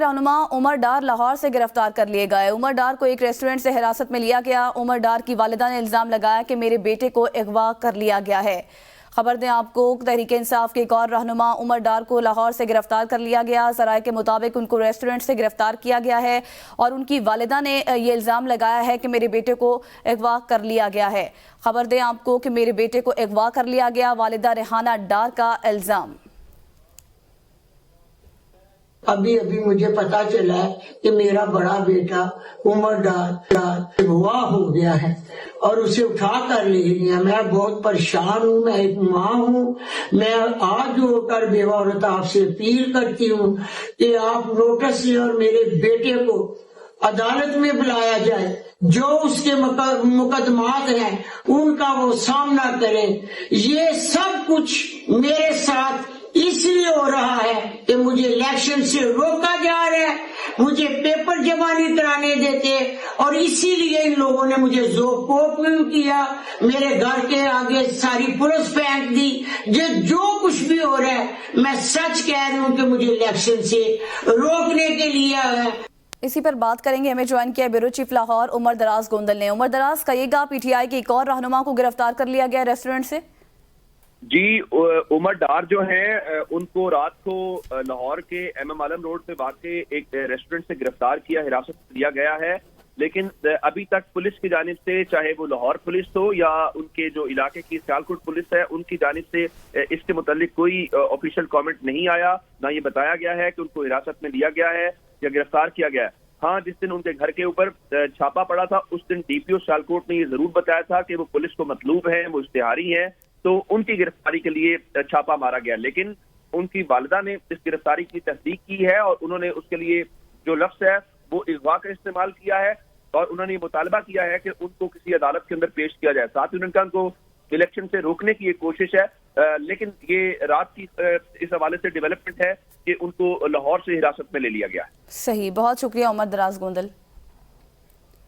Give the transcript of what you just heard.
رہنما عمر ڈار لاہور سے گرفتار کر لیے گئے۔ عمر ڈار کو ایک ریسٹورنٹ سے حراست میں لیا گیا۔ عمر ڈار کی والدہ نے الزام لگایا کہ میرے بیٹے کو اغوا کر لیا گیا ہے۔ خبر دیں آپ کو، تحریک انصاف کے ایک اور رہنما عمر ڈار کو لاہور سے گرفتار کر لیا گیا۔ ذرائع کے مطابق ان کو ریسٹورنٹ سے گرفتار کیا گیا ہے اور ان کی والدہ نے یہ الزام لگایا ہے کہ میرے بیٹے کو اغوا کر لیا گیا ہے۔ خبر دیں آپ کو کہ میرے بیٹے کو اغوا کر لیا گیا، والدہ ریحانہ ڈار کا الزام۔ ابھی مجھے پتا چلا ہے کہ میرا بڑا بیٹا عمر ڈار اغوا ہو گیا ہے اور اسے اٹھا کر لے گیا۔ میں بہت پریشان ہوں، میں ایک ماں ہوں۔ میں آج ہو کر بیوہ عورت آپ سے اپیل کرتی ہوں کہ آپ نوٹس لیں اور میرے بیٹے کو عدالت میں بلایا جائے، جو اس کے مقدمات ہیں ان کا وہ سامنا کریں۔ یہ سب کچھ میرے ساتھ اس لیے ہو رہا ہے کہ مجھے الیکشن سے روکا جا رہا ہے، مجھے پیپر جمع نہیں کرانے دیتے اور اسی لیے ان لوگوں نے مجھے زوکوپ کیا، میرے گھر کے آگے ساری پولیس پھینک دی۔ جو کچھ بھی ہو رہا ہے میں سچ کہہ رہی ہوں کہ مجھے الیکشن سے روکنے کے لیے ہے۔ اسی پر بات کریں گے، ہمیں جوائن کیا بیورو چیف لاہور عمر دراز گوندل نے۔ عمر دراز، کہیے گا پی ٹی آئی کے ایک اور رہنما کو گرفتار کر لیا گیا ریسٹورنٹ سے؟ جی، عمر ڈار جو ہیں ان کو رات کو لاہور کے ایم ایم عالم روڈ پہ واقع ایک ریسٹورنٹ سے گرفتار کیا، حراست میں لیا گیا ہے، لیکن ابھی تک پولیس کی جانب سے، چاہے وہ لاہور پولیس ہو یا ان کے جو علاقے کی سیالکوٹ پولیس ہے، ان کی جانب سے اس کے متعلق کوئی آفیشیل کامنٹ نہیں آیا، نہ یہ بتایا گیا ہے کہ ان کو حراست میں لیا گیا ہے یا گرفتار کیا گیا ہے۔ ہاں، جس دن ان کے گھر کے اوپر چھاپا پڑا تھا اس دن ڈی پی او سیالکوٹ نے یہ ضرور بتایا تھا کہ وہ پولیس کو مطلوب ہیں، وہ اشتہاری ہیں، تو ان کی گرفتاری کے لیے چھاپا مارا گیا، لیکن ان کی والدہ نے اس گرفتاری کی تصدیق کی ہے اور انہوں نے اس کے لیے جو لفظ ہے وہ اغوا کا استعمال کیا ہے اور انہوں نے یہ مطالبہ کیا ہے کہ ان کو کسی عدالت کے اندر پیش کیا جائے۔ ساتھ ہی انہوں نے کہا ان کو الیکشن سے روکنے کی ایک کوشش ہے، لیکن یہ رات کی اس حوالے سے ڈیولپمنٹ ہے کہ ان کو لاہور سے حراست میں لے لیا گیا ہے۔ صحیح، بہت شکریہ عمر دراز گوندل۔